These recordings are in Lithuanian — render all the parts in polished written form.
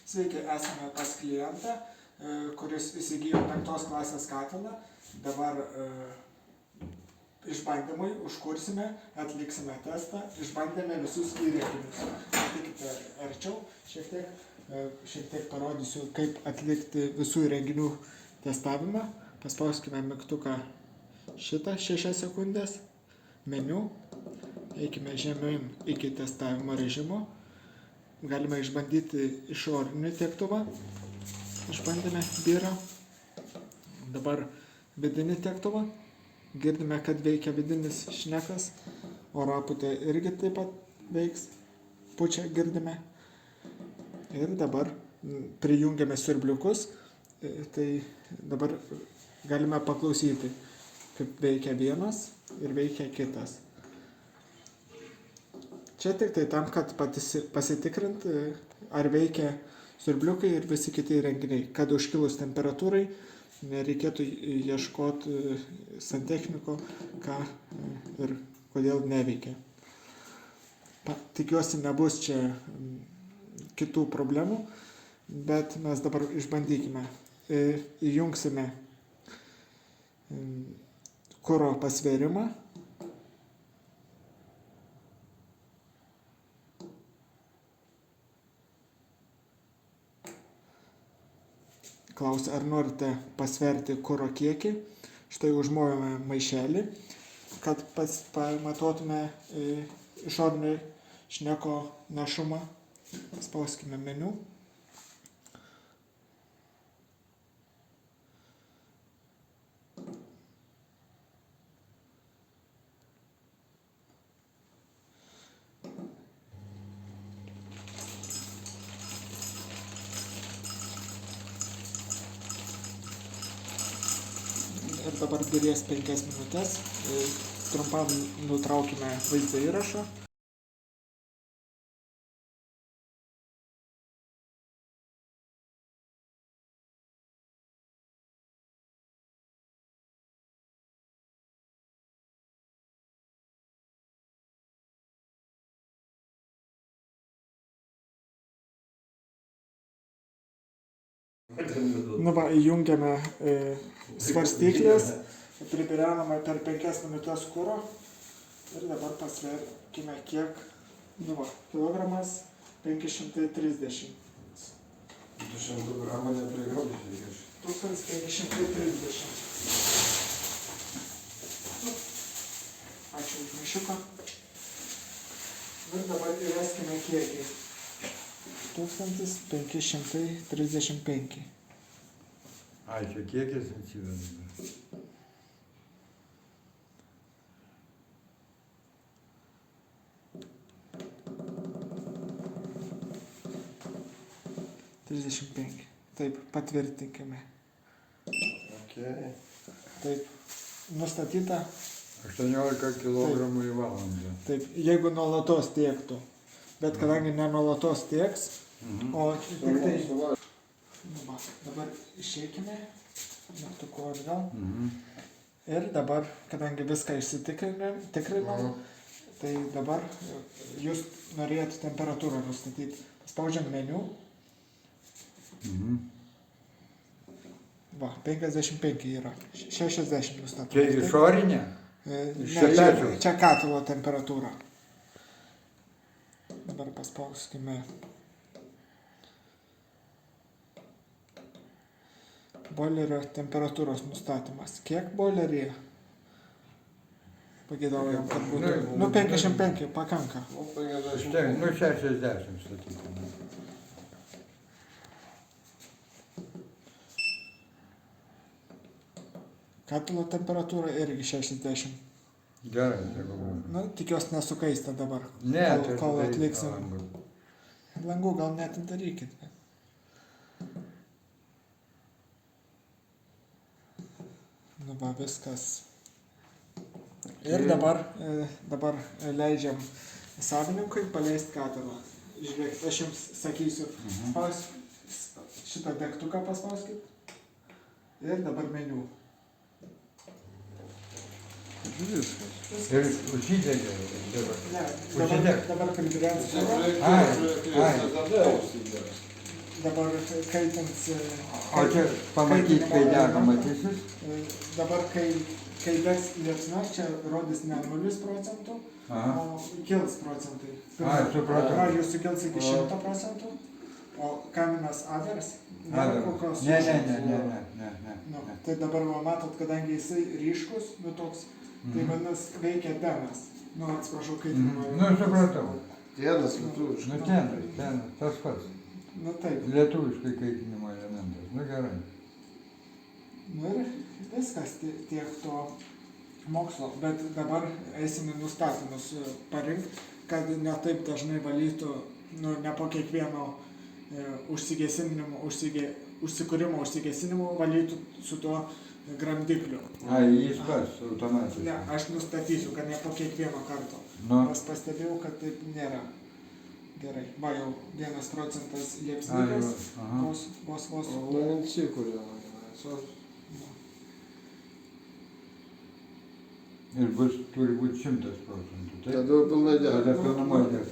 Sveiki, esame pas klientą, kuris įsigijo 5 klasės katilą. Dabar išbandymui užkursime, atliksime testą, išbandėme visus įrenginius. Patikite arčiau, šiek tiek parodysiu, kaip atlikti visų įrenginių testavimą. Paspauskime mygtuką šitą 6 sekundės, meniu, eikime žemyn iki testavimo režimo. Galime išbandyti išorinį tiektuvą. Išbandėme byrą. Dabar vidinį tiektuvą. Girdime, kad veikia vidinis šnekas. Orapūtė irgi taip pat veiks. Pučia girdime. Ir dabar prijungiame siurbliukus. Tai dabar galime paklausyti, kaip veikia vienas ir veikia kitas. Čia tik tai tam, kad pasitikrinti, ar veikia siurbliukai ir visi kiti įrenginiai, kad užkilus temperatūrai nereikėtų ieškoti santechniko, ką ir kodėl neveikia. Tikiuosi, nebus čia kitų problemų, bet mes dabar išbandykime. Įjungsime kuro pasvėrimą. Klausia, ar norite pasverti kuro kiekį. Štai užmovėme maišelį, kad pamatuotume išorinį šneko našumą. Spauskime meniu. Ir dabar byrės 5 minutės. Trumpam nutraukime vaizdo įrašą. Įjungiame svarstyklės, pribirename per 5 minutės kuro ir dabar pasverkime kiek, kilogramas 530. 200 gramų neprigaudysi. 1530. Ačiū už maišiuką. Ir dabar įveskime kiekį. 1535. Ai, čia kiekis atsiveda. Taip, patvirtinkime. Okay. Taip, nustatyta. 18 kg į valandą. Taip, jeigu nuolatos tiektų. Bet kadangi nenuolatos tieks, o tik tai... Dabar išeikime, mygtuku atgal. Ir dabar, kadangi viską išsitikrinom, tai dabar jūs norėjot temperatūrą nustatyti. Spaudžiam meniu. 55 yra. 60 nustatoma. Čia išorinė? Ne, čia katilo temperatūra. Dabar paspauskime boilerio temperatūros nustatymas. Kiek boileryje? Pageidaujam, kad būtų. 55 pakanka. 60 statykime. Katilo temperatūra irgi 60. Gerai, jeigu būtų. Tikiuosi nesukaista dabar, kol atliksim. Langų gal net darykit. Viskas. Ir dabar leidžiam savininkui paleisti katilą. Žiūrėkit, aš jums sakysiu, šitą degtuką paspauskit. Ir dabar meniu. Viskas. Ir užsidegė dabar. Ne, dabar pribirensiu. dabar kaitins... O čia pamatyti, kai dega, matysis? Dabar, kai degs liepsna, čia rodys ne 0 procentų, Aha. o kils procentai. Supratau. Pradžioj sukils iki 100 procentų, o kaminas avers, nėra kokios... Ne. Nu, tai dabar va, matot, kadangi jisai ryškus, nu toks, tai vadinasi veikia tenas. Nu, atsiprašau, kaitinimo. Nu, supratau. Tenas, lietuviškai. Nu, ten, tas pats. Nu, taip. Lietuviškai kaitinimo elementas. Nu, gerai. Nu ir viskas tiek to mokslo, bet dabar eisime nustatymus parinkti, kad ne taip dažnai valytų, nu, ne po kiekvieno užsikūrimo, užsigesinimo valytų su tuo gramdikliu. Jis pats automatiškai. Ne, aš nustatysiu, kad ne po kiekvieno karto. Nu. Nes pastebėjau, kad taip nėra. Gerai, va jau 1 procentas liepsnikas, vos. Ir turi būti 100 procentų. Tada jau pilnai dega. Tada pilnumoj dega.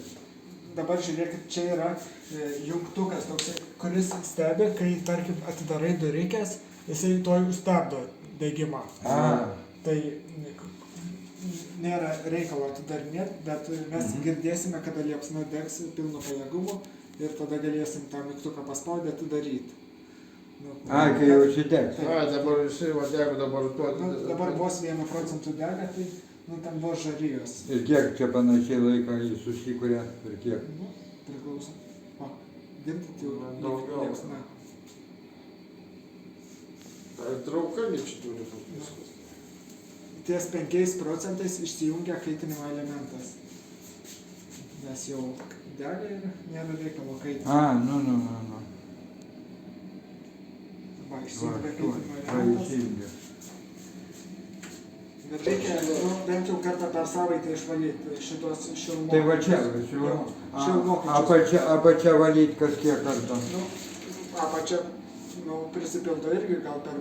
Dabar žiūrėkit, čia yra jungtukas toks, kuris stebi, kai, tarkim, atidarai durikės, jisai toj stabdo degimą. Tai nėra reikalo atidarinėti, bet mes girdėsime, kada liepsna degs pilnu pajėgumu ir tada galėsim tą mygtuką paspaudę atidaryti. Kai jau užsidegs. Dabar jisai va dega, dabar tuo. Dabar vos 1 procentų dega, tai nu, ten vos žarijos. Ir kiek čia panašiai laiko jis susikuria ir kiek? Nu, priklauso. O, girdit jau Daugiau. liepsna. Trauka čia turi būti viskas. Ties 5 procentais išsijungia kaitinimo elementas. Nes jau dega ir nėra reikalo kaitinimo. Nu. Va, išsijungia kaitinimo elementas. Bet reikia bent jau kartą per savaitę išvalyti šitos šilmokius. Tai va čia, šilmokius. Apačia valyti kas kiek kartų. Nu, apačia prisipildo irgi gal per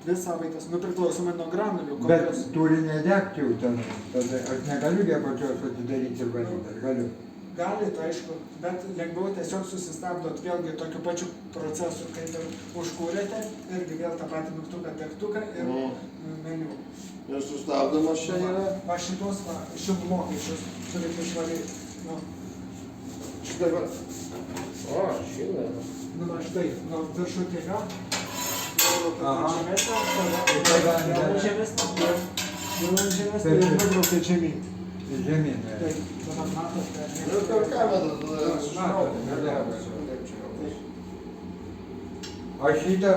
2 savaitės, priklausomai nuo granulių. Bet turi nedegti jau ten, tada aš negaliu apačios atidaryti ir valyti, ar galiu? Galit, aišku, bet lengviau tiesiog susistabdot vėlgi tokiu pačiu procesu, kaip ir užkūrėte, irgi vėl tą patį mygtuką, degtuką ir meniu. Ir sustabdomas čia yra. Va šitos šilumokaičius turite išvalyti. Štai va. O, šilai. Va štai, viršutinio. Žemesnė ir nubraukė žemyn. Žemyn, Taip, dabar matot, Ir per kamerą tada O šitą,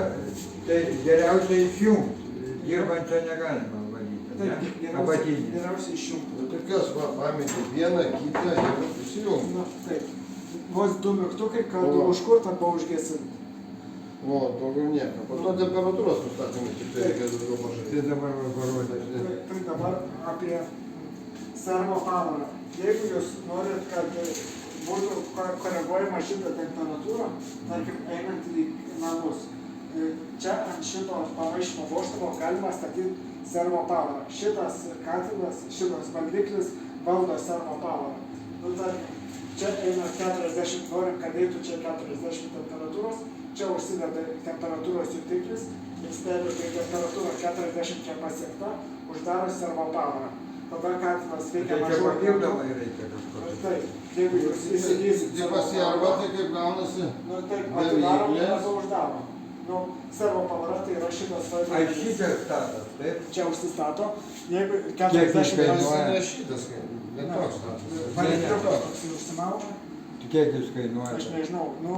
tai geriausiai išjungti, dirbančio negalima valyti, ne? Apatinį. geriausiai išjungti. Tai kas, va, pametė vieną, kitą ir prisijungti. Taip, vos 2 mygtukai, kad užkurt arba užgesinti. O, daugiau nieko. Po to temperatūros nustatymai tik tai reikia daugiau mažai. Tai dabar parodė. Tai dabar apie servo pavarą. Jeigu jūs norit, kad būtų koreguojama šitą temperatūrą, tarkim, einant į namus, čia ant šito pamaišymo vožtuvo galima statyti servo pavarą. Šitas katilas, šitas valdiklis valdo servo pavarą. Nu, tarkim, čia eina 40, norim, kad eitų čia 40 temperatūros, čia užsideda temperatūros jutiklis ir stebi, kai temperatūra 40 čia pasiekta, uždaro servo pavarą. Tada katilas veikia Tai čia papildomai reikia kažko. Taip, jeigu jūs įsigysit Tai pasiarba, tai kaip gaunasi. nu, taip, atidarom ir arba uždarom. Nu, servo pavara tai yra šitas Ai šitas statas, taip? čia užsistato, jeigu Kiek 40 jis kainuoja? Ne šitas, ne toks statusas. Valikliukas toks užsimauna, Kiek jis kainuoja? aš nežinau, nu,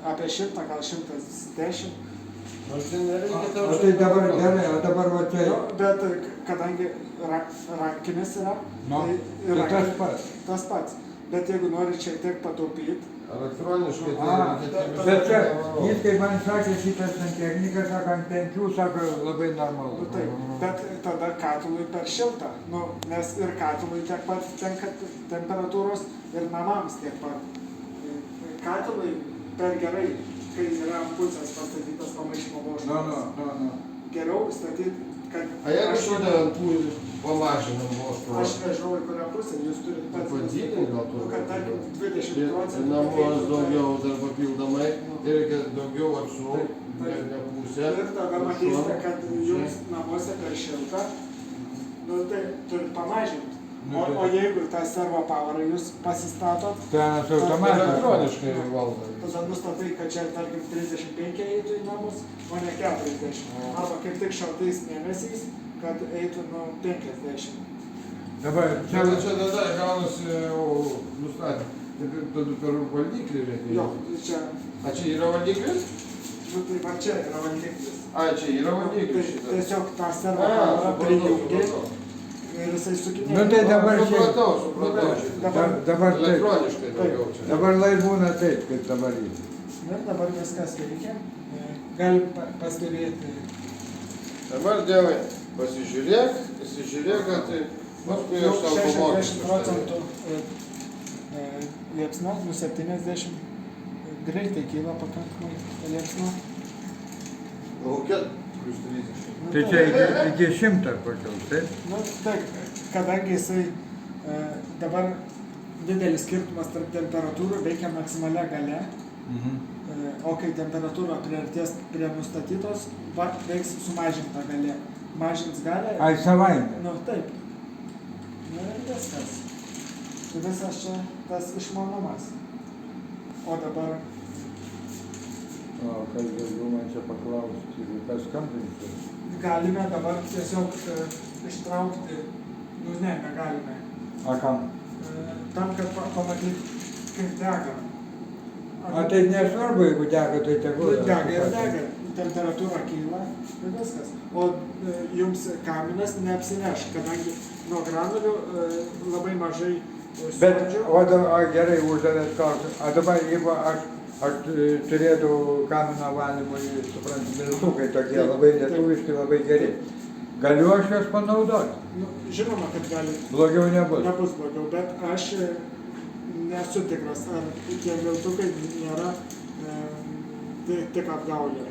apie 100, gal 110. Nors ten nereikia tau. O tai dabar gerai, o dabar va čia. Nu, bet kadangi rankinis yra, Tai tas pats. tas pats. Bet jeigu norit šiek tiek pataupyti, Elektroniškai tai reikia. Bet čia, jis kaip man sakė, šitas santechnikas, sako, ant 5, sako, labai normalu. nu, taip, bet tada katilui per šilta, nu, nes ir katilui tiek pat tenka temperatūros ir namams tiek pat. Katilui per gerai, kai yra ant pusės pastatytas pamaišymo vožtuvas. Geriau statyti, kad... A jeigu šitą pamažinam vožtuvą? Aš nežinau, į kurią pusę, jūs turite pats... Padidinti gal Nu, kad tarkim 20 Ir procentų... namuos daugiau dar papildomai. Tai reikia daugiau atsų, ne pusę. Ir tada matysite, kad jums namuose per šilta, nu tai turit pamažinti. O jeigu tą servo powerą jūs pasistatot, Ten Tai automatiškai. elektroniškai valdo. tada nustatai, kad čia tarkim 35 eitų į namus, o ne 40. Arba kaip tik šaltais mėnesiais, kad eitų nu 50. Dabar Čia čia tada gaunasi nustatyti. Tai tada per valdiklį reikia. Jo, čia, A čia yra valdiklis? nu tai va čia yra valdiklis. A, čia yra valdiklis Tai šitas. tiesiog tą servo A, powerą prijungi supratau. ir jisai sukinėja. Nu tai dabar Supratau šitą. dabar taip. Elektroniškai daugiau čia. Dabar lai būna taip, kaip dabar yra. Ir dabar viskas veikia. Galim pastebėti. Dabar dievai, pasižiūrėk, kad paskui Jau aš tau 60 pamokysiu. procentų liepsna, nu 70 greitai kyla pakankamai liepsna. Kokia? Plus 30. Nu, Tai čia iki 100 pakils, taip? Nu, taip, kadangi jisai dabar didelis skirtumas tarp temperatūrų veikia maksimalia gale, o kai temperatūra priartės prie nustatytos, veiks sumažinta galė. Mažins galę. Ai savaime. Nu, taip. Nu ir viskas. Tai visas čia tas išmanumas. O dabar O kas daugiau man čia paklausti, kas skambinti? galime dabar tiesiog ištraukti, nu ne, negalime. A kam? Tam, kad pamatyt, kaip dega. A tai nesvarbu, jeigu dega, tai tegul. Dega ir dega. Temperatūra kyla ir viskas. O jums kaminas neapsineš, kadangi nuo granulių labai mažai Bet, suodžių. o gerai uždavėt klausimą. A dabar jeigu aš turėdavau kamino valymui, suprantu, miltukai tokie Taip, labai taip. lietuviški, labai geri. Galiu aš juos panaudoti? Nu, žinoma, kad gali. Blogiau nebus. Nebus blogiau, bet aš nesu tikras, ar tie miltukai nėra tik apgaulė.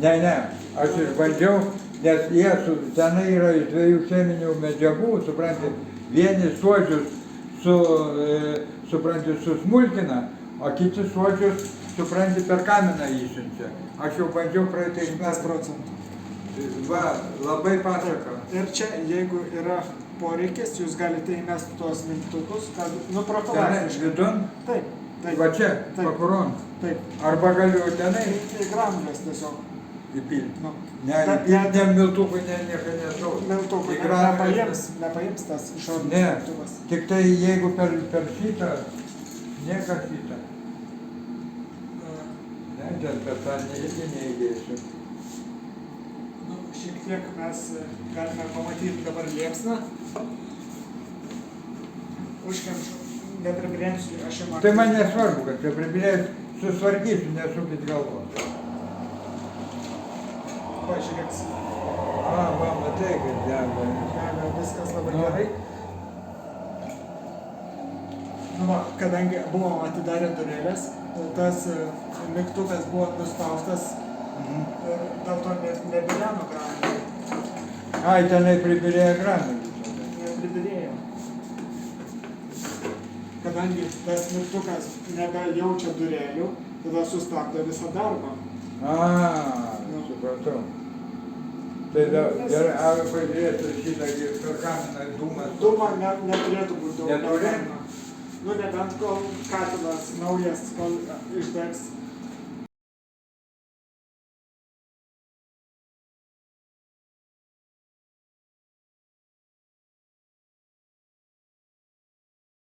Ne, aš išbandžiau, nes jie tenai yra iš 2 cheminių medžiagų, supranti, vieni suodžius supranti, susmulkina, o kiti suodžius, supranti, per kaminą išsiunčia. Aš jau bandžiau praeitais 100 metais. procentų. Va, labai pasaka. Ir čia, jeigu yra poreikis, jūs galite įmesti tuos miltukus, kad, nu, Tenai profilaktiškai. vidun, Taip, taip. va čia, Taip. pakuron. Taip. Arba galiu tenai Į granulės tiesiog. įpilti. Nu, Ne, bet įpilti ne miltukų, nieko nežinau. miltukų Į granulės. nepaims tas išorinis Ne, miltukas. tik tai jeigu per šitą, ne per šitą. Ne, dėl per tą irgi neįdėsiu. Nu, šiek tiek mes galime pamatyti dabar liepsną. Užkemšu, nepribrensiu, aš jau matau. Tai man nesvarbu, kad čia pribėrės, susvarkysiu, nesukit galvos. Pažiūrėks. Va, matai, kad dega. Dega, viskas labai Nu. gerai. Nu, va, kadangi buvom atidarę durelės, tas mygtukas buvo nuspaustas ir dėl to nebireno granulį. Ai, tenai pribėrėjo granulį. Nepribirėjo. Kadangi tas mygtukas nebejaučia durelių, tada sustabdo visą darbą. Supratau. Tai gerai, ar pažiūrėsiu šitą per kaminą dūmas. Dūmo neturėtų būti daug. Neturi? Nu, nebent kol katilas naujas, kol išdegs